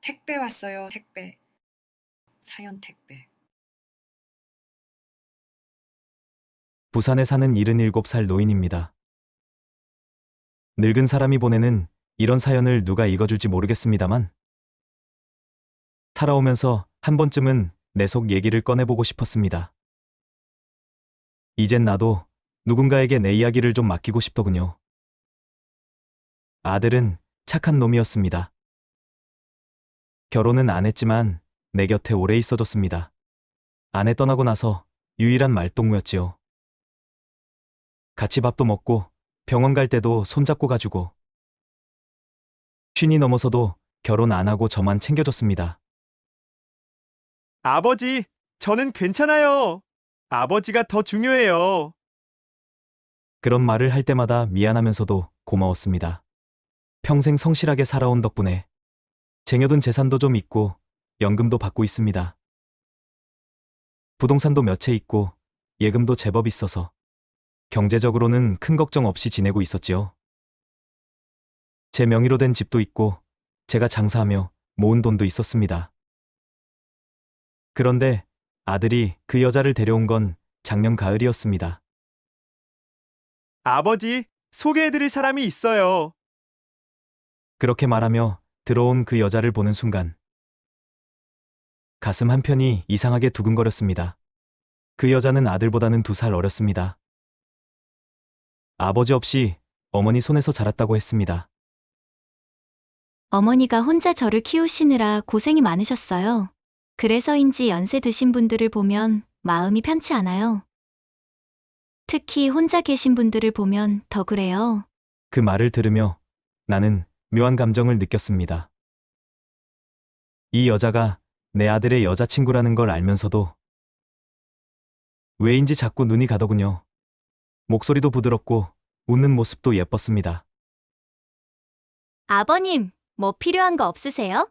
택배 왔어요, 택배. 사연 택배. 부산에 사는 77살 노인입니다. 늙은 사람이 보내는 이런 사연을 누가 읽어줄지 모르겠습니다만, 살아오면서 한 번쯤은 내 속 얘기를 꺼내보고 싶었습니다. 이젠 나도 누군가에게 내 이야기를 좀 맡기고 싶더군요. 아들은 착한 놈이었습니다. 결혼은 안 했지만 내 곁에 오래 있어줬습니다. 아내 떠나고 나서 유일한 말동무였지요. 같이 밥도 먹고 병원 갈 때도 손잡고 가주고, 쉰이 넘어서도 결혼 안 하고 저만 챙겨줬습니다. 아버지, 저는 괜찮아요. 아버지가 더 중요해요. 그런 말을 할 때마다 미안하면서도 고마웠습니다. 평생 성실하게 살아온 덕분에 쟁여둔 재산도 좀 있고 연금도 받고 있습니다. 부동산도 몇 채 있고 예금도 제법 있어서 경제적으로는 큰 걱정 없이 지내고 있었지요. 제 명의로 된 집도 있고 제가 장사하며 모은 돈도 있었습니다. 그런데 아들이 그 여자를 데려온 건 작년 가을이었습니다. 아버지, 소개해드릴 사람이 있어요. 그렇게 말하며 들어온 그 여자를 보는 순간 가슴 한편이 이상하게 두근거렸습니다. 그 여자는 아들보다는 2살 어렸습니다. 아버지 없이 어머니 손에서 자랐다고 했습니다. 어머니가 혼자 저를 키우시느라 고생이 많으셨어요. 그래서인지 연세 드신 분들을 보면 마음이 편치 않아요. 특히 혼자 계신 분들을 보면 더 그래요. 그 말을 들으며 나는 묘한 감정을 느꼈습니다. 이 여자가 내 아들의 여자친구라는 걸 알면서도 왜인지 자꾸 눈이 가더군요. 목소리도 부드럽고 웃는 모습도 예뻤습니다. 아버님, 뭐 필요한 거 없으세요?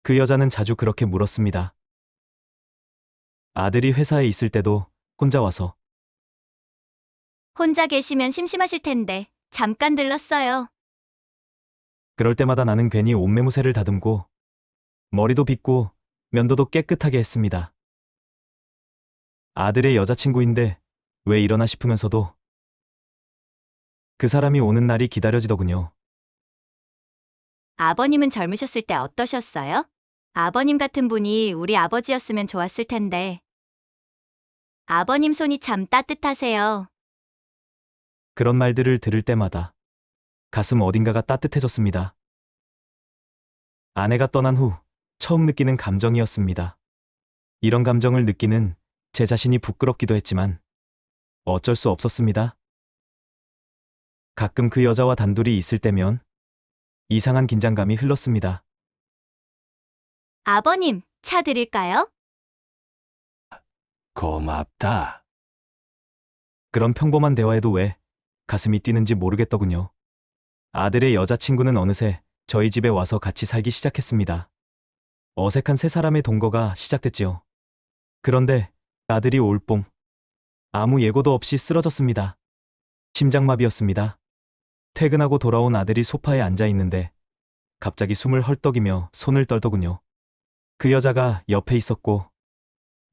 그 여자는 자주 그렇게 물었습니다. 아들이 회사에 있을 때도 혼자 와서 혼자 계시면 심심하실 텐데 잠깐 들렀어요. 그럴 때마다 나는 괜히 옷매무새를 다듬고 머리도 빗고 면도도 깨끗하게 했습니다. 아들의 여자친구인데 왜 이러나 싶으면서도 그 사람이 오는 날이 기다려지더군요. 아버님은 젊으셨을 때 어떠셨어요? 아버님 같은 분이 우리 아버지였으면 좋았을 텐데. 아버님 손이 참 따뜻하세요. 그런 말들을 들을 때마다 가슴 어딘가가 따뜻해졌습니다. 아내가 떠난 후 처음 느끼는 감정이었습니다. 이런 감정을 느끼는 제 자신이 부끄럽기도 했지만 어쩔 수 없었습니다. 가끔 그 여자와 단둘이 있을 때면 이상한 긴장감이 흘렀습니다. 아버님, 차 드릴까요? 고맙다. 그런 평범한 대화에도 왜 가슴이 뛰는지 모르겠더군요. 아들의 여자친구는 어느새 저희 집에 와서 같이 살기 시작했습니다. 어색한 세 사람의 동거가 시작됐지요. 그런데 아들이 올 봄 아무 예고도 없이 쓰러졌습니다. 심장마비였습니다. 퇴근하고 돌아온 아들이 소파에 앉아 있는데 갑자기 숨을 헐떡이며 손을 떨더군요. 그 여자가 옆에 있었고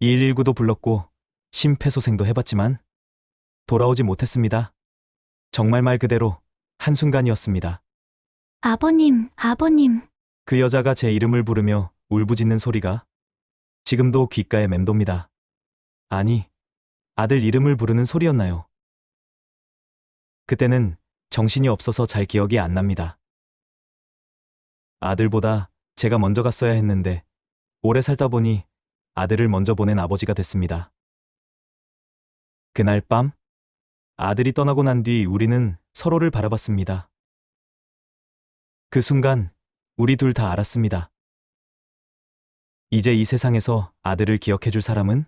119도 불렀고 심폐소생도 해봤지만 돌아오지 못했습니다. 정말 말 그대로 한순간이었습니다. 아버님, 아버님. 그 여자가 제 이름을 부르며 울부짖는 소리가 지금도 귓가에 맴돕니다. 아니, 아들 이름을 부르는 소리였나요? 그때는 정신이 없어서 잘 기억이 안 납니다. 아들보다 제가 먼저 갔어야 했는데 오래 살다 보니 아들을 먼저 보낸 아버지가 됐습니다. 그날 밤 아들이 떠나고 난 뒤 우리는 서로를 바라봤습니다. 그 순간 우리 둘 다 알았습니다. 이제 이 세상에서 아들을 기억해줄 사람은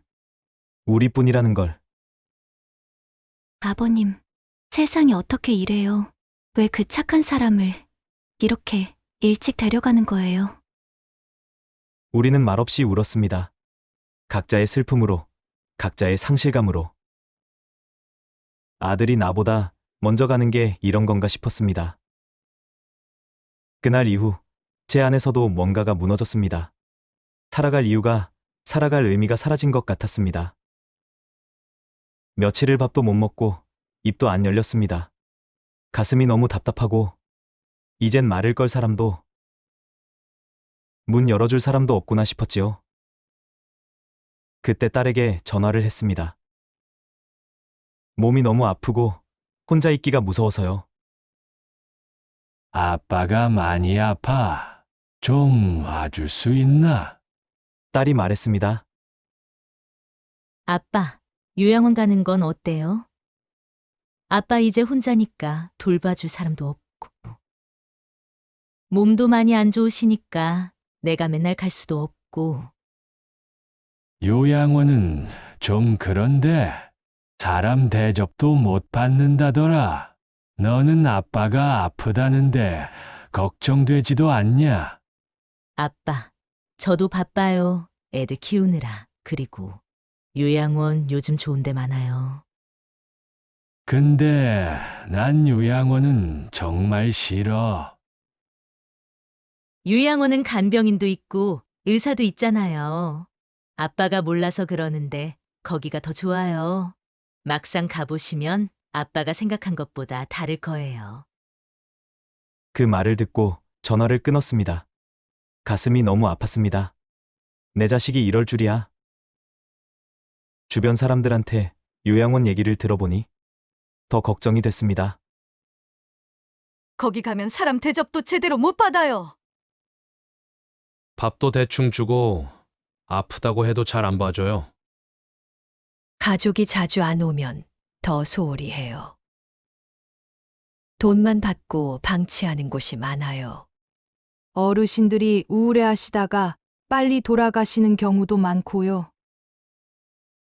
우리뿐이라는 걸. 아버님, 세상이 어떻게 이래요? 왜 그 착한 사람을 이렇게 일찍 데려가는 거예요? 우리는 말없이 울었습니다. 각자의 슬픔으로, 각자의 상실감으로. 아들이 나보다 먼저 가는 게 이런 건가 싶었습니다. 그날 이후 제 안에서도 뭔가가 무너졌습니다. 살아갈 이유가, 살아갈 의미가 사라진 것 같았습니다. 며칠을 밥도 못 먹고 입도 안 열렸습니다. 가슴이 너무 답답하고 이젠 말을 걸 사람도, 문 열어줄 사람도 없구나 싶었지요. 그때 딸에게 전화를 했습니다. 몸이 너무 아프고 혼자 있기가 무서워서요. 아빠가 많이 아파. 좀 와줄 수 있나? 딸이 말했습니다. 아빠, 요양원 가는 건 어때요? 아빠 이제 혼자니까 돌봐줄 사람도 없고. 몸도 많이 안 좋으시니까 내가 맨날 갈 수도 없고. 요양원은 좀 그런데 사람 대접도 못 받는다더라. 너는 아빠가 아프다는데 걱정되지도 않냐? 아빠, 저도 바빠요. 애들 키우느라. 그리고 요양원 요즘 좋은 데 많아요. 근데 난 요양원은 정말 싫어. 요양원은 간병인도 있고 의사도 있잖아요. 아빠가 몰라서 그러는데 거기가 더 좋아요. 막상 가보시면 아빠가 생각한 것보다 다를 거예요. 그 말을 듣고 전화를 끊었습니다. 가슴이 너무 아팠습니다. 내 자식이 이럴 줄이야. 주변 사람들한테 요양원 얘기를 들어보니 더 걱정이 됐습니다. 거기 가면 사람 대접도 제대로 못 받아요. 밥도 대충 주고 아프다고 해도 잘 안 봐줘요. 가족이 자주 안 오면 더 소홀히 해요. 돈만 받고 방치하는 곳이 많아요. 어르신들이 우울해하시다가 빨리 돌아가시는 경우도 많고요.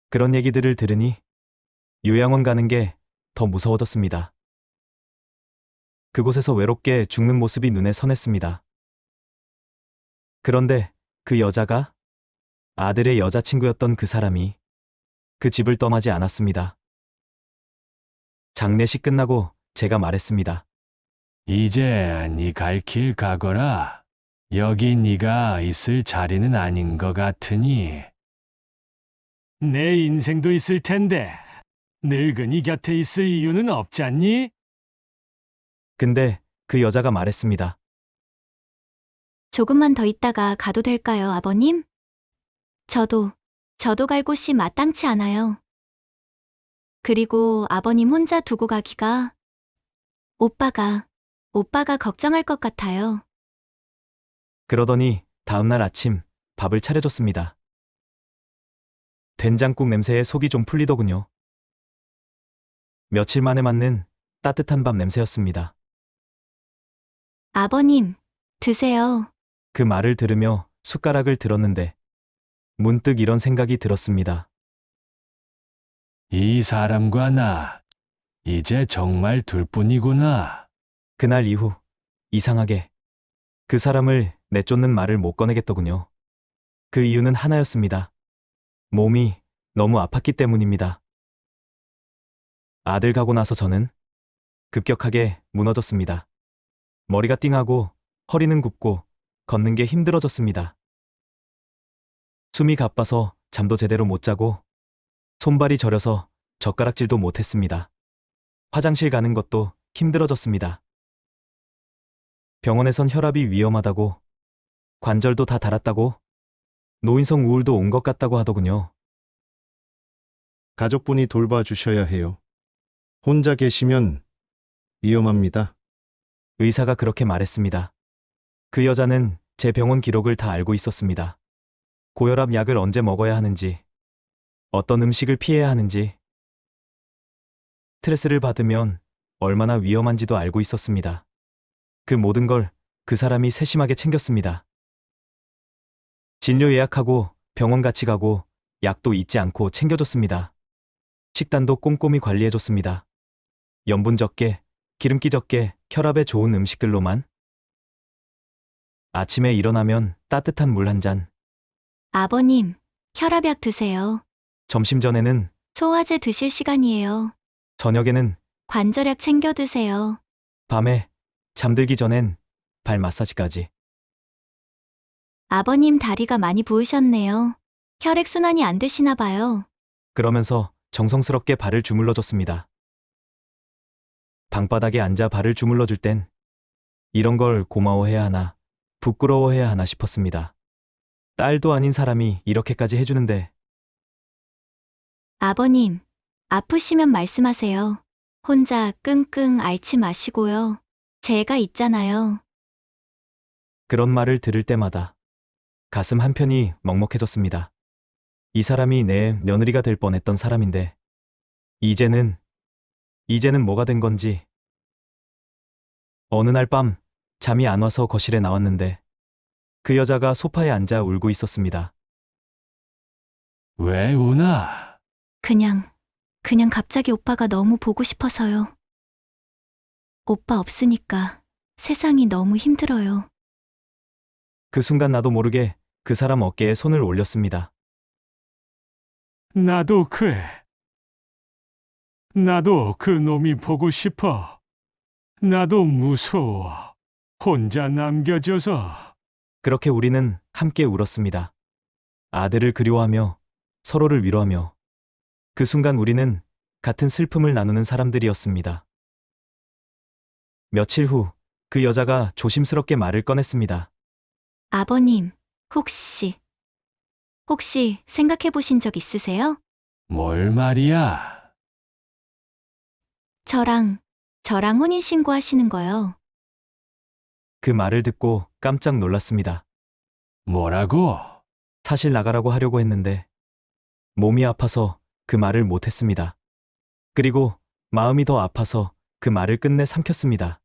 그런 얘기들을 들으니 요양원 가는 게 더 무서워졌습니다. 그곳에서 외롭게 죽는 모습이 눈에 선했습니다. 그런데 그 여자가 아들의 여자친구였던 그 사람이 그 집을 떠나지 않았습니다. 장례식 끝나고 제가 말했습니다. 이제 네 갈 길 가거라. 여기 네가 있을 자리는 아닌 것 같으니. 내 인생도 있을 텐데 늙은이 곁에 있을 이유는 없잖니? 근데 그 여자가 말했습니다. 조금만 더 있다가 가도 될까요, 아버님? 저도 갈 곳이 마땅치 않아요. 그리고 아버님 혼자 두고 가기가 오빠가 걱정할 것 같아요. 그러더니 다음날 아침 밥을 차려줬습니다. 된장국 냄새에 속이 좀 풀리더군요. 며칠 만에 맞는 따뜻한 밥 냄새였습니다. 아버님, 드세요. 그 말을 들으며 숟가락을 들었는데 문득 이런 생각이 들었습니다. 이 사람과 나 이제 정말 둘뿐이구나. 그날 이후 이상하게 그 사람을 내쫓는 말을 못 꺼내겠더군요. 그 이유는 하나였습니다. 몸이 너무 아팠기 때문입니다. 아들 가고 나서 저는 급격하게 무너졌습니다. 머리가 띵하고 허리는 굽고 걷는 게 힘들어졌습니다. 숨이 가빠서 잠도 제대로 못 자고 손발이 저려서 젓가락질도 못했습니다. 화장실 가는 것도 힘들어졌습니다. 병원에선 혈압이 위험하다고, 관절도 다 닳았다고, 노인성 우울도 온 것 같다고 하더군요. 가족분이 돌봐주셔야 해요. 혼자 계시면 위험합니다. 의사가 그렇게 말했습니다. 그 여자는 제 병원 기록을 다 알고 있었습니다. 고혈압 약을 언제 먹어야 하는지, 어떤 음식을 피해야 하는지, 스트레스를 받으면 얼마나 위험한지도 알고 있었습니다. 그 모든 걸 그 사람이 세심하게 챙겼습니다. 진료 예약하고 병원 같이 가고 약도 잊지 않고 챙겨줬습니다. 식단도 꼼꼼히 관리해줬습니다. 염분 적게, 기름기 적게, 혈압에 좋은 음식들로만. 아침에 일어나면 따뜻한 물 한 잔, 아버님, 혈압약 드세요. 점심 전에는, 소화제 드실 시간이에요. 저녁에는, 관절약 챙겨 드세요. 밤에 잠들기 전엔 발 마사지까지. 아버님 다리가 많이 부으셨네요. 혈액순환이 안 되시나 봐요. 그러면서 정성스럽게 발을 주물러줬습니다. 방바닥에 앉아 발을 주물러줄 땐 이런 걸 고마워해야 하나, 부끄러워해야 하나 싶었습니다. 딸도 아닌 사람이 이렇게까지 해주는데 아버님, 아프시면 말씀하세요. 혼자 끙끙 앓지 마시고요. 제가 있잖아요. 그런 말을 들을 때마다 가슴 한편이 먹먹해졌습니다. 이 사람이 내 며느리가 될 뻔했던 사람인데 이제는 뭐가 된 건지. 어느 날 밤 잠이 안 와서 거실에 나왔는데 그 여자가 소파에 앉아 울고 있었습니다. 왜 우나? 그냥 갑자기 오빠가 너무 보고 싶어서요. 오빠 없으니까 세상이 너무 힘들어요. 그 순간 나도 모르게 그 사람 어깨에 손을 올렸습니다. 나도 그래. 나도 그 놈이 보고 싶어. 나도 무서워. 혼자 남겨져서. 그렇게 우리는 함께 울었습니다. 아들을 그리워하며 서로를 위로하며 그 순간 우리는 같은 슬픔을 나누는 사람들이었습니다. 며칠 후 그 여자가 조심스럽게 말을 꺼냈습니다. 아버님, 혹시 생각해 보신 적 있으세요? 뭘 말이야? 저랑 혼인신고 하시는 거요. 그 말을 듣고 깜짝 놀랐습니다. 뭐라고? 사실 나가라고 하려고 했는데 몸이 아파서 그 말을 못했습니다. 그리고 마음이 더 아파서 그 말을 끝내 삼켰습니다.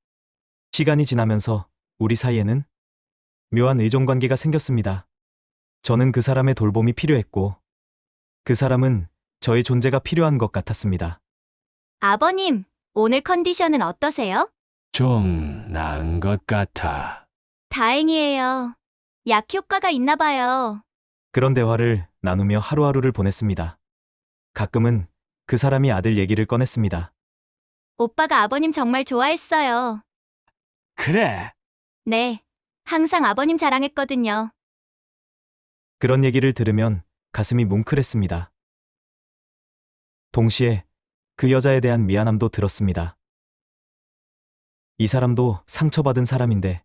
시간이 지나면서 우리 사이에는 묘한 의존관계가 생겼습니다. 저는 그 사람의 돌봄이 필요했고 그 사람은 저의 존재가 필요한 것 같았습니다. 아버님, 오늘 컨디션은 어떠세요? 좀 나은 것 같아. 다행이에요. 약 효과가 있나 봐요. 그런 대화를 나누며 하루하루를 보냈습니다. 가끔은 그 사람이 아들 얘기를 꺼냈습니다. 오빠가 아버님 정말 좋아했어요. 그래. 네, 항상 아버님 자랑했거든요. 그런 얘기를 들으면 가슴이 뭉클했습니다. 동시에 그 여자에 대한 미안함도 들었습니다. 이 사람도 상처받은 사람인데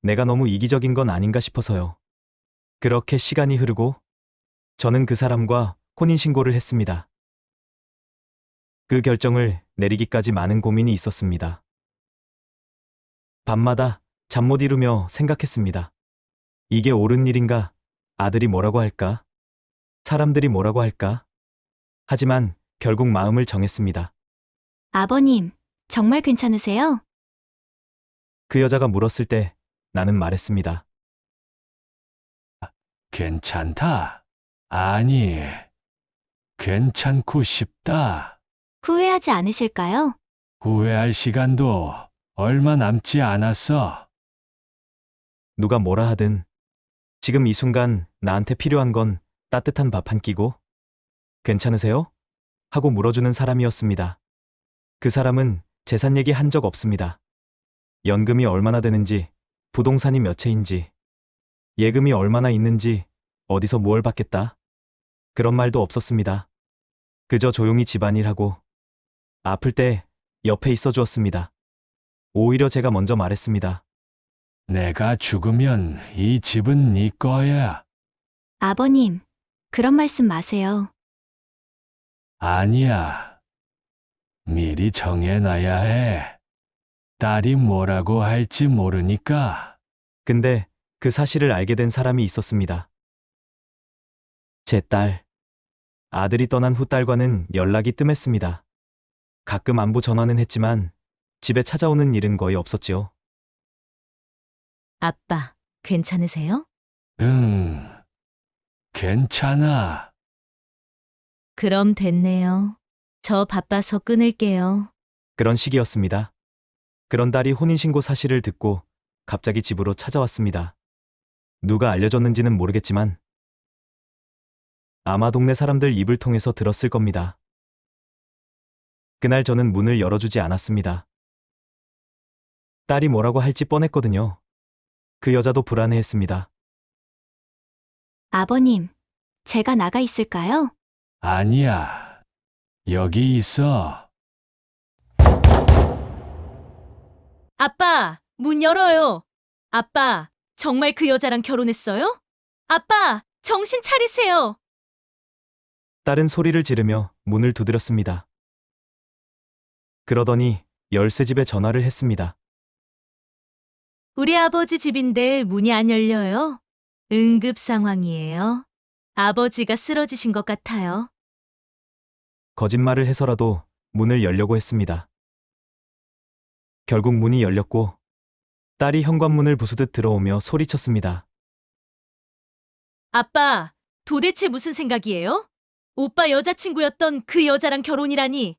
내가 너무 이기적인 건 아닌가 싶어서요. 그렇게 시간이 흐르고 저는 그 사람과 혼인신고를 했습니다. 그 결정을 내리기까지 많은 고민이 있었습니다. 밤마다 잠 못 이루며 생각했습니다. 이게 옳은 일인가? 아들이 뭐라고 할까? 사람들이 뭐라고 할까? 하지만 결국 마음을 정했습니다. 아버님, 정말 괜찮으세요? 그 여자가 물었을 때 나는 말했습니다. 괜찮다. 아니, 괜찮고 싶다. 후회하지 않으실까요? 후회할 시간도 얼마 남지 않았어. 누가 뭐라 하든 지금 이 순간 나한테 필요한 건 따뜻한 밥 한 끼고 괜찮으세요? 하고 물어주는 사람이었습니다. 그 사람은 재산 얘기 한 적 없습니다. 연금이 얼마나 되는지, 부동산이 몇 채인지, 예금이 얼마나 있는지, 어디서 뭘 받겠다. 그런 말도 없었습니다. 그저 조용히 집안일하고 아플 때 옆에 있어 주었습니다. 오히려 제가 먼저 말했습니다. 내가 죽으면 이 집은 네 거야. 아버님, 그런 말씀 마세요. 아니야. 미리 정해놔야 해. 딸이 뭐라고 할지 모르니까. 근데 그 사실을 알게 된 사람이 있었습니다. 제 딸. 아들이 떠난 후 딸과는 연락이 뜸했습니다. 가끔 안부 전화는 했지만 집에 찾아오는 일은 거의 없었지요. 아빠, 괜찮으세요? 응. 괜찮아. 그럼 됐네요. 저 바빠서 끊을게요. 그런 시기였습니다. 그런 딸이 혼인신고 사실을 듣고 갑자기 집으로 찾아왔습니다. 누가 알려줬는지는 모르겠지만 아마 동네 사람들 입을 통해서 들었을 겁니다. 그날 저는 문을 열어주지 않았습니다. 딸이 뭐라고 할지 뻔했거든요. 그 여자도 불안해했습니다. 아버님, 제가 나가 있을까요? 아니야. 여기 있어. 아빠, 문 열어요. 아빠, 정말 그 여자랑 결혼했어요? 아빠, 정신 차리세요. 딸은 소리를 지르며 문을 두드렸습니다. 그러더니 열쇠집에 전화를 했습니다. 우리 아버지 집인데 문이 안 열려요. 응급 상황이에요. 아버지가 쓰러지신 것 같아요. 거짓말을 해서라도 문을 열려고 했습니다. 결국 문이 열렸고 딸이 현관문을 부수듯 들어오며 소리쳤습니다. 아빠, 도대체 무슨 생각이에요? 오빠 여자친구였던 그 여자랑 결혼이라니.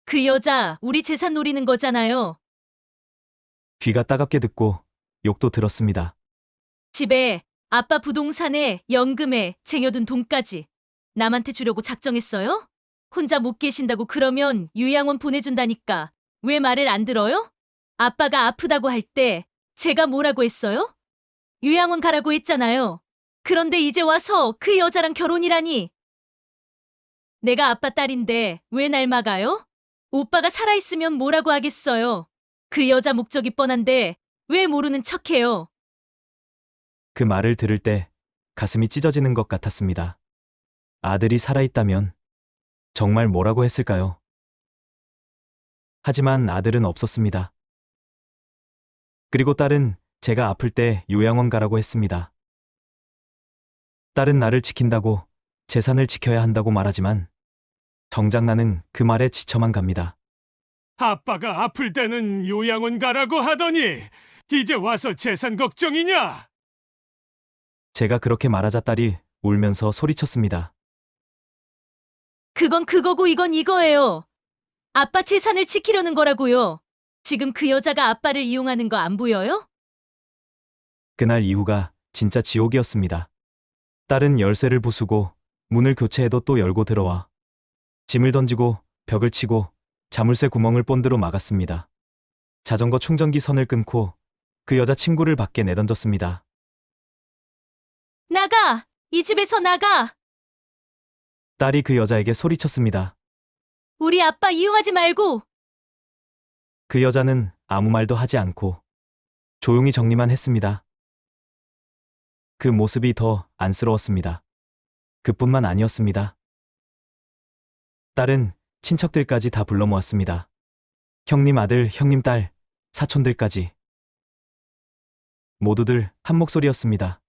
그 여자 우리 재산 노리는 거잖아요. 귀가 따갑게 듣고 욕도 들었습니다. 집에, 아빠 부동산에, 연금에 쟁여둔 돈까지 남한테 주려고 작정했어요? 혼자 못 계신다고 그러면 요양원 보내준다니까 왜 말을 안 들어요? 아빠가 아프다고 할 때 제가 뭐라고 했어요? 요양원 가라고 했잖아요. 그런데 이제 와서 그 여자랑 결혼이라니. 내가 아빠 딸인데 왜 날 막아요? 오빠가 살아있으면 뭐라고 하겠어요. 그 여자 목적이 뻔한데 왜 모르는 척해요? 그 말을 들을 때 가슴이 찢어지는 것 같았습니다. 아들이 살아있다면 정말 뭐라고 했을까요? 하지만 아들은 없었습니다. 그리고 딸은 제가 아플 때 요양원 가라고 했습니다. 딸은 나를 지킨다고, 재산을 지켜야 한다고 말하지만 정작 나는 그 말에 지쳐만 갑니다. 아빠가 아플 때는 요양원 가라고 하더니 이제 와서 재산 걱정이냐? 제가 그렇게 말하자 딸이 울면서 소리쳤습니다. 그건 그거고 이건 이거예요. 아빠 재산을 지키려는 거라고요. 지금 그 여자가 아빠를 이용하는 거 안 보여요? 그날 이후가 진짜 지옥이었습니다. 딸은 열쇠를 부수고 문을 교체해도 또 열고 들어와 짐을 던지고 벽을 치고 자물쇠 구멍을 본드로 막았습니다. 자전거 충전기 선을 끊고 그 여자 친구를 밖에 내던졌습니다. 나가! 이 집에서 나가! 딸이 그 여자에게 소리쳤습니다. 우리 아빠 이용하지 말고! 그 여자는 아무 말도 하지 않고 조용히 정리만 했습니다. 그 모습이 더 안쓰러웠습니다. 그뿐만 아니었습니다. 딸은 친척들까지 다 불러 모았습니다. 형님 아들, 형님 딸, 사촌들까지. 모두들 한 목소리였습니다.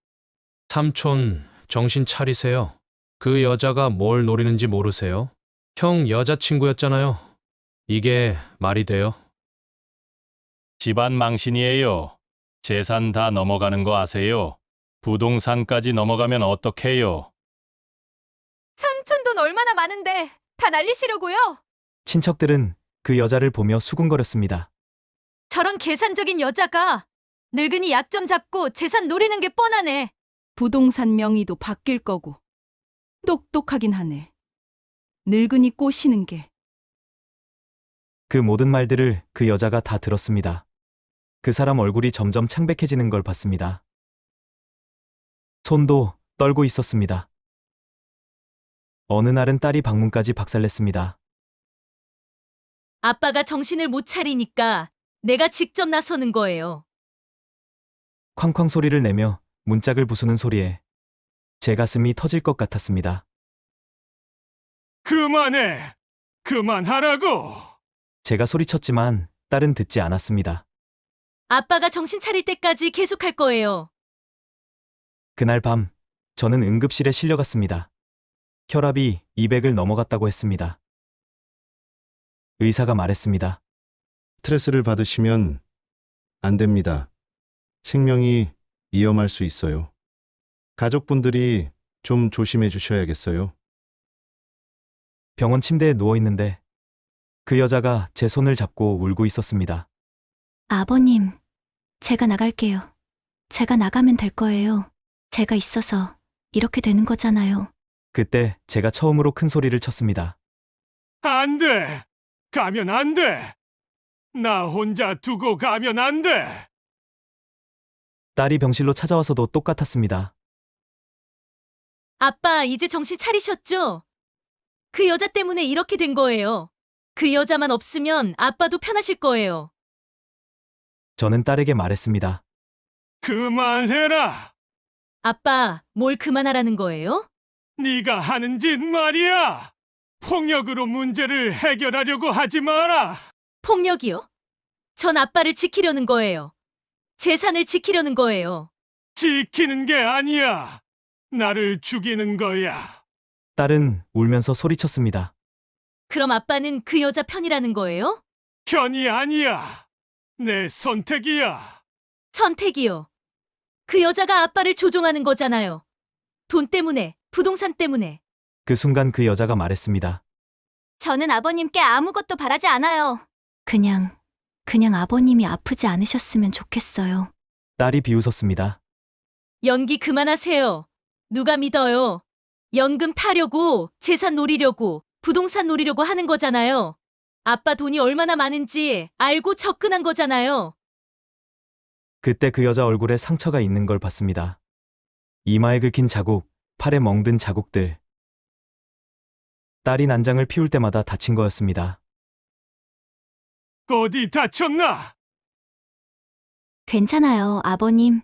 삼촌, 정신 차리세요. 그 여자가 뭘 노리는지 모르세요? 형 여자친구였잖아요. 이게 말이 돼요? 집안 망신이에요. 재산 다 넘어가는 거 아세요? 부동산까지 넘어가면 어떡해요? 삼촌 돈 얼마나 많은데 다 날리시려고요? 친척들은 그 여자를 보며 수군거렸습니다. 저런 계산적인 여자가 늙은이 약점 잡고 재산 노리는 게 뻔하네. 부동산 명의도 바뀔 거고. 똑똑하긴 하네. 늙은이 꼬시는 게. 그 모든 말들을 그 여자가 다 들었습니다. 그 사람 얼굴이 점점 창백해지는 걸 봤습니다. 손도 떨고 있었습니다. 어느 날은 딸이 방문까지 박살냈습니다. 아빠가 정신을 못 차리니까 내가 직접 나서는 거예요. 쾅쾅 소리를 내며 문짝을 부수는 소리에 제 가슴이 터질 것 같았습니다. 그만해! 그만하라고! 제가 소리쳤지만 딸은 듣지 않았습니다. 아빠가 정신 차릴 때까지 계속할 거예요. 그날 밤 저는 응급실에 실려갔습니다. 혈압이 200을 넘어갔다고 했습니다. 의사가 말했습니다. 스트레스를 받으시면 안 됩니다. 생명이 위험할 수 있어요. 가족분들이 좀 조심해 주셔야겠어요. 병원 침대에 누워 있는데 그 여자가 제 손을 잡고 울고 있었습니다. 아버님, 제가 나갈게요. 제가 나가면 될 거예요. 제가 있어서 이렇게 되는 거잖아요. 그때 제가 처음으로 큰 소리를 쳤습니다. 안 돼! 가면 안 돼! 나 혼자 두고 가면 안 돼! 딸이 병실로 찾아와서도 똑같았습니다. 아빠, 이제 정신 차리셨죠? 그 여자 때문에 이렇게 된 거예요. 그 여자만 없으면 아빠도 편하실 거예요. 저는 딸에게 말했습니다. 그만해라. 아빠, 뭘 그만하라는 거예요? 네가 하는 짓 말이야. 폭력으로 문제를 해결하려고 하지 마라. 폭력이요? 전 아빠를 지키려는 거예요. 재산을 지키려는 거예요. 지키는 게 아니야. 나를 죽이는 거야. 딸은 울면서 소리쳤습니다. 그럼 아빠는 그 여자 편이라는 거예요? 편이 아니야. 내 선택이야. 선택이요. 그 여자가 아빠를 조종하는 거잖아요. 돈 때문에, 부동산 때문에. 그 순간 그 여자가 말했습니다. 저는 아버님께 아무것도 바라지 않아요. 그냥 아버님이 아프지 않으셨으면 좋겠어요. 딸이 비웃었습니다. 연기 그만하세요. 누가 믿어요? 연금 타려고, 재산 노리려고, 부동산 노리려고 하는 거잖아요. 아빠 돈이 얼마나 많은지 알고 접근한 거잖아요. 그때 그 여자 얼굴에 상처가 있는 걸 봤습니다. 이마에 긁힌 자국, 팔에 멍든 자국들. 딸이 난장을 피울 때마다 다친 거였습니다. 어디 다쳤나? 괜찮아요, 아버님.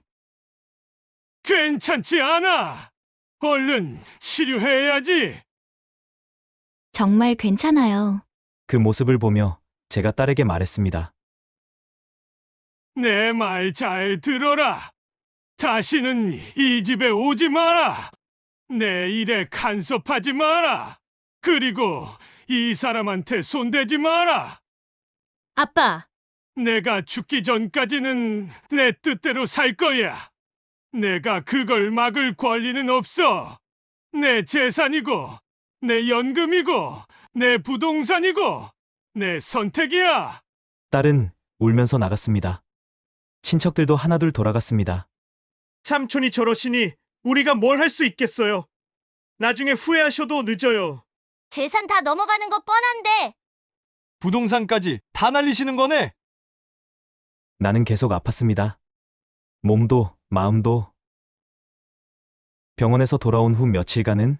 괜찮지 않아. 얼른 치료해야지. 정말 괜찮아요. 그 모습을 보며 제가 딸에게 말했습니다. 내 말 잘 들어라. 다시는 이 집에 오지 마라. 내 일에 간섭하지 마라. 그리고 이 사람한테 손대지 마라. 아빠, 내가 죽기 전까지는 내 뜻대로 살 거야. 내가 그걸 막을 권리는 없어. 내 재산이고, 내 연금이고, 내 부동산이고, 내 선택이야. 딸은 울면서 나갔습니다. 친척들도 하나둘 돌아갔습니다. 삼촌이 저러시니 우리가 뭘 할 수 있겠어요. 나중에 후회하셔도 늦어요. 재산 다 넘어가는 거 뻔한데. 부동산까지 다 날리시는 거네. 나는 계속 아팠습니다. 몸도 마음도. 병원에서 돌아온 후 며칠간은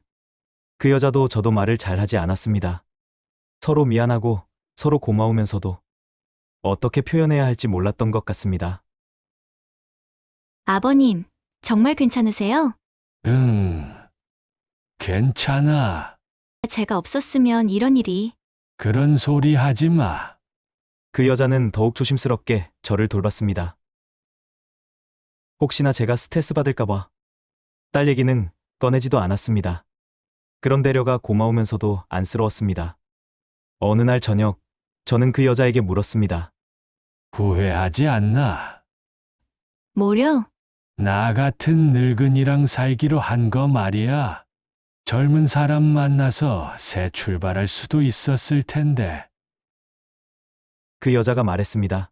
그 여자도 저도 말을 잘하지 않았습니다. 서로 미안하고 서로 고마우면서도 어떻게 표현해야 할지 몰랐던 것 같습니다. 아버님, 정말 괜찮으세요? 괜찮아. 제가 없었으면 이런 일이. 그런 소리 하지 마. 그 여자는 더욱 조심스럽게 저를 돌봤습니다. 혹시나 제가 스트레스 받을까봐. 딸 얘기는 꺼내지도 않았습니다. 그런데려가 고마우면서도 안쓰러웠습니다. 어느 날 저녁, 저는 그 여자에게 물었습니다. 후회하지 않나? 뭐려? 나 같은 늙은이랑 살기로 한 거 말이야. 젊은 사람 만나서 새 출발할 수도 있었을 텐데. 그 여자가 말했습니다.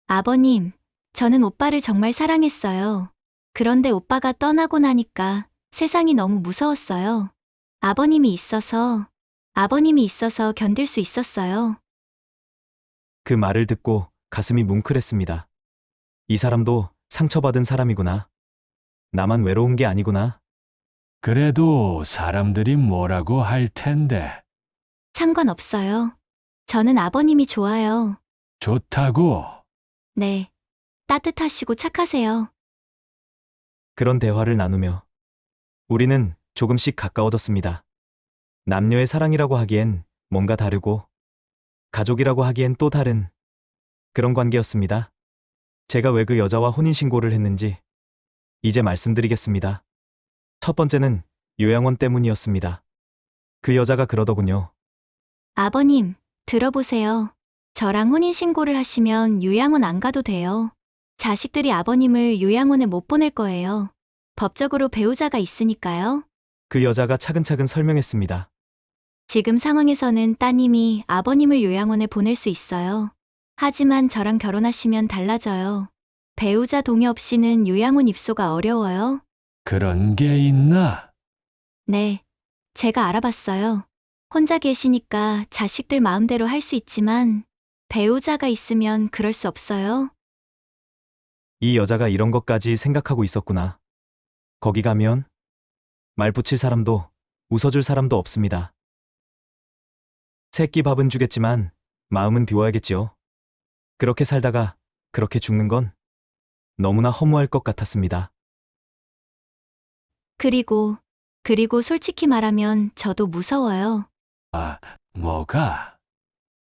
아버님, 저는 오빠를 정말 사랑했어요. 그런데 오빠가 떠나고 나니까 세상이 너무 무서웠어요. 아버님이 있어서 견딜 수 있었어요. 그 말을 듣고 가슴이 뭉클했습니다. 이 사람도 상처받은 사람이구나. 나만 외로운 게 아니구나. 그래도 사람들이 뭐라고 할 텐데. 상관없어요. 저는 아버님이 좋아요. 좋다고. 네. 따뜻하시고 착하세요. 그런 대화를 나누며 우리는 조금씩 가까워졌습니다. 남녀의 사랑이라고 하기엔 뭔가 다르고 가족이라고 하기엔 또 다른 그런 관계였습니다. 제가 왜 그 여자와 혼인신고를 했는지 이제 말씀드리겠습니다. 첫 번째는 요양원 때문이었습니다. 그 여자가 그러더군요. 아버님, 들어보세요. 저랑 혼인신고를 하시면 요양원 안 가도 돼요. 자식들이 아버님을 요양원에 못 보낼 거예요. 법적으로 배우자가 있으니까요. 그 여자가 차근차근 설명했습니다. 지금 상황에서는 따님이 아버님을 요양원에 보낼 수 있어요. 하지만 저랑 결혼하시면 달라져요. 배우자 동의 없이는 요양원 입소가 어려워요. 그런 게 있나? 네, 제가 알아봤어요. 혼자 계시니까 자식들 마음대로 할 수 있지만 배우자가 있으면 그럴 수 없어요. 이 여자가 이런 것까지 생각하고 있었구나. 거기 가면 말 붙일 사람도 웃어줄 사람도 없습니다. 새끼 밥은 주겠지만 마음은 비워야겠지요. 그렇게 살다가 그렇게 죽는 건 너무나 허무할 것 같았습니다. 그리고 솔직히 말하면 저도 무서워요. 아, 뭐가?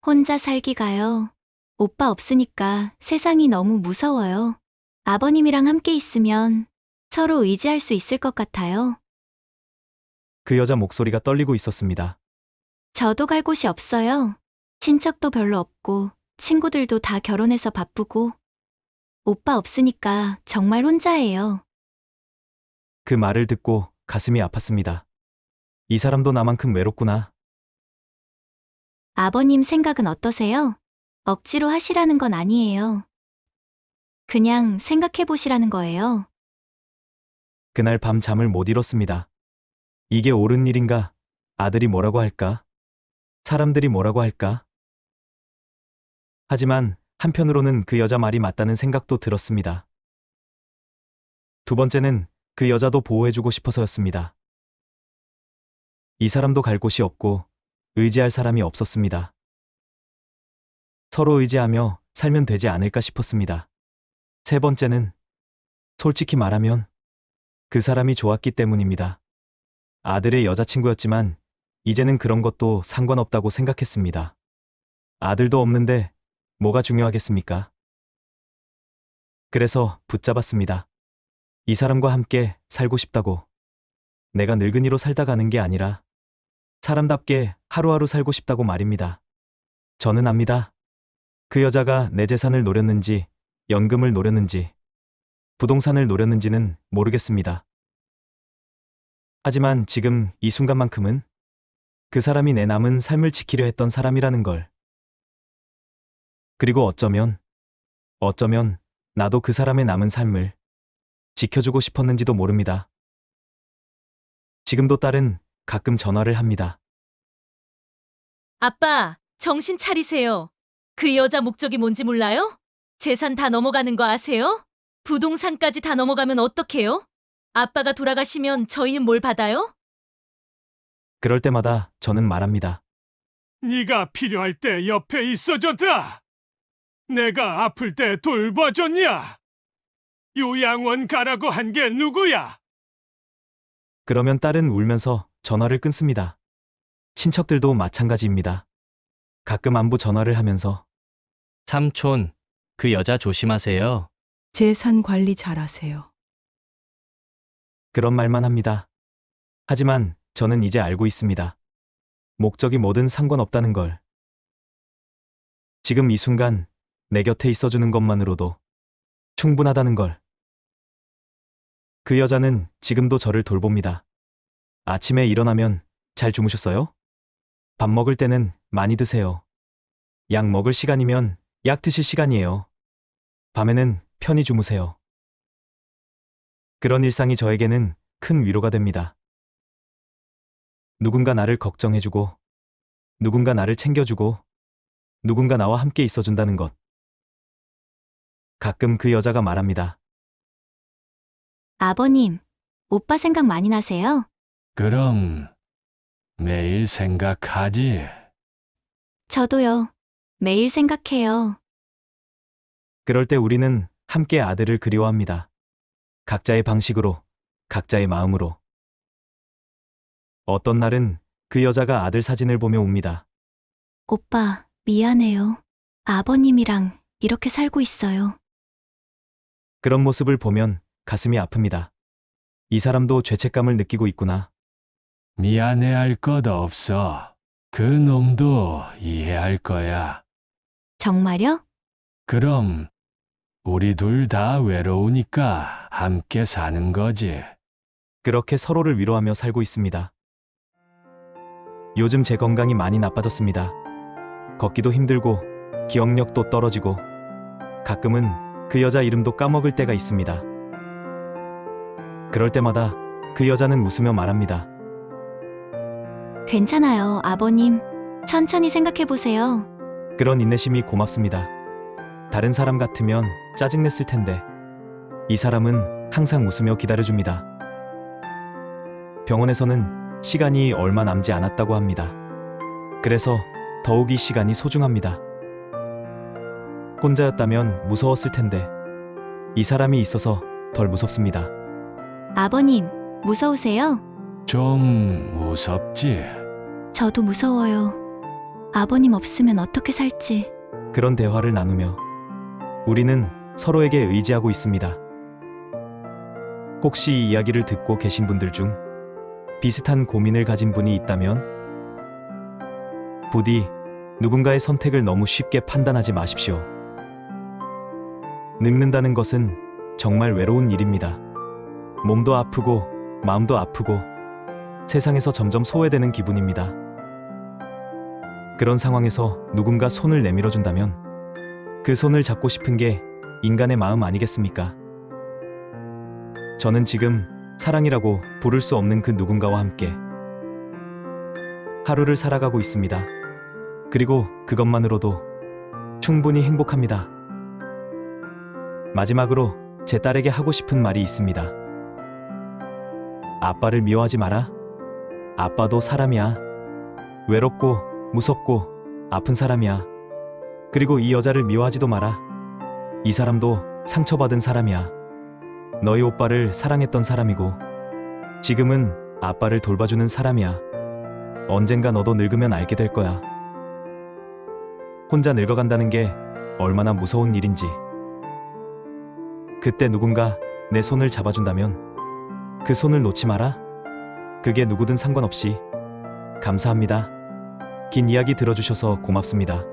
혼자 살기가요. 오빠 없으니까 세상이 너무 무서워요. 아버님이랑 함께 있으면 서로 의지할 수 있을 것 같아요. 그 여자 목소리가 떨리고 있었습니다. 저도 갈 곳이 없어요. 친척도 별로 없고 친구들도 다 결혼해서 바쁘고 오빠 없으니까 정말 혼자예요. 그 말을 듣고 가슴이 아팠습니다. 이 사람도 나만큼 외롭구나. 아버님 생각은 어떠세요? 억지로 하시라는 건 아니에요. 그냥 생각해 보시라는 거예요. 그날 밤 잠을 못 이뤘습니다. 이게 옳은 일인가? 아들이 뭐라고 할까? 사람들이 뭐라고 할까? 하지만 한편으로는 그 여자 말이 맞다는 생각도 들었습니다. 두 번째는 그 여자도 보호해주고 싶어서였습니다. 이 사람도 갈 곳이 없고 의지할 사람이 없었습니다. 서로 의지하며 살면 되지 않을까 싶었습니다. 세 번째는 솔직히 말하면 그 사람이 좋았기 때문입니다. 아들의 여자친구였지만 이제는 그런 것도 상관없다고 생각했습니다. 아들도 없는데 뭐가 중요하겠습니까? 그래서 붙잡았습니다. 이 사람과 함께 살고 싶다고. 내가 늙은이로 살다 가는 게 아니라 사람답게 하루하루 살고 싶다고 말입니다. 저는 압니다. 그 여자가 내 재산을 노렸는지, 연금을 노렸는지, 부동산을 노렸는지는 모르겠습니다. 하지만 지금 이 순간만큼은 그 사람이 내 남은 삶을 지키려 했던 사람이라는 걸. 그리고 어쩌면 나도 그 사람의 남은 삶을 지켜주고 싶었는지도 모릅니다. 지금도 딸은 가끔 전화를 합니다. 아빠, 정신 차리세요. 그 여자 목적이 뭔지 몰라요? 재산 다 넘어가는 거 아세요? 부동산까지 다 넘어가면 어떡해요? 아빠가 돌아가시면 저희는 뭘 받아요? 그럴 때마다 저는 말합니다. 네가 필요할 때 옆에 있어줬다. 내가 아플 때 돌봐줬냐? 요양원 가라고 한 게 누구야? 그러면 딸은 울면서 전화를 끊습니다. 친척들도 마찬가지입니다. 가끔 안부 전화를 하면서 삼촌, 그 여자 조심하세요. 재산 관리 잘하세요. 그런 말만 합니다. 하지만 저는 이제 알고 있습니다. 목적이 뭐든 상관없다는 걸. 지금 이 순간 내 곁에 있어주는 것만으로도 충분하다는 걸. 그 여자는 지금도 저를 돌봅니다. 아침에 일어나면 잘 주무셨어요? 밥 먹을 때는 많이 드세요. 약 먹을 시간이면 약 드실 시간이에요. 밤에는 편히 주무세요. 그런 일상이 저에게는 큰 위로가 됩니다. 누군가 나를 걱정해주고, 누군가 나를 챙겨주고, 누군가 나와 함께 있어준다는 것. 가끔 그 여자가 말합니다. 아버님, 오빠 생각 많이 나세요? 그럼 매일 생각하지. 저도요. 매일 생각해요. 그럴 때 우리는 함께 아들을 그리워합니다. 각자의 방식으로, 각자의 마음으로. 어떤 날은 그 여자가 아들 사진을 보며 웁니다. 오빠, 미안해요. 아버님이랑 이렇게 살고 있어요. 그런 모습을 보면 가슴이 아픕니다. 이 사람도 죄책감을 느끼고 있구나. 미안해할 것 없어. 그 놈도 이해할 거야. 정말요? 그럼 우리 둘 다 외로우니까 함께 사는 거지. 그렇게 서로를 위로하며 살고 있습니다. 요즘 제 건강이 많이 나빠졌습니다. 걷기도 힘들고 기억력도 떨어지고 가끔은 그 여자 이름도 까먹을 때가 있습니다. 그럴 때마다 그 여자는 웃으며 말합니다. 괜찮아요, 아버님. 천천히 생각해보세요. 그런 인내심이 고맙습니다. 다른 사람 같으면 짜증냈을 텐데 이 사람은 항상 웃으며 기다려줍니다. 병원에서는 시간이 얼마 남지 않았다고 합니다. 그래서 더욱 이 시간이 소중합니다. 혼자였다면 무서웠을 텐데 이 사람이 있어서 덜 무섭습니다. 아버님, 무서우세요? 좀 무섭지? 저도 무서워요. 아버님 없으면 어떻게 살지? 그런 대화를 나누며 우리는 서로에게 의지하고 있습니다. 혹시 이 이야기를 듣고 계신 분들 중 비슷한 고민을 가진 분이 있다면 부디 누군가의 선택을 너무 쉽게 판단하지 마십시오. 늙는다는 것은 정말 외로운 일입니다. 몸도 아프고 마음도 아프고 세상에서 점점 소외되는 기분입니다. 그런 상황에서 누군가 손을 내밀어 준다면 그 손을 잡고 싶은 게 인간의 마음 아니겠습니까? 저는 지금 사랑이라고 부를 수 없는 그 누군가와 함께 하루를 살아가고 있습니다. 그리고 그것만으로도 충분히 행복합니다. 마지막으로 제 딸에게 하고 싶은 말이 있습니다. 아빠를 미워하지 마라. 아빠도 사람이야. 외롭고 무섭고 아픈 사람이야. 그리고 이 여자를 미워하지도 마라. 이 사람도 상처받은 사람이야. 너희 오빠를 사랑했던 사람이고 지금은 아빠를 돌봐주는 사람이야. 언젠가 너도 늙으면 알게 될 거야. 혼자 늙어간다는 게 얼마나 무서운 일인지. 그때 누군가 내 손을 잡아준다면 그 손을 놓지 마라. 그게 누구든 상관없이. 감사합니다. 긴 이야기 들어주셔서 고맙습니다.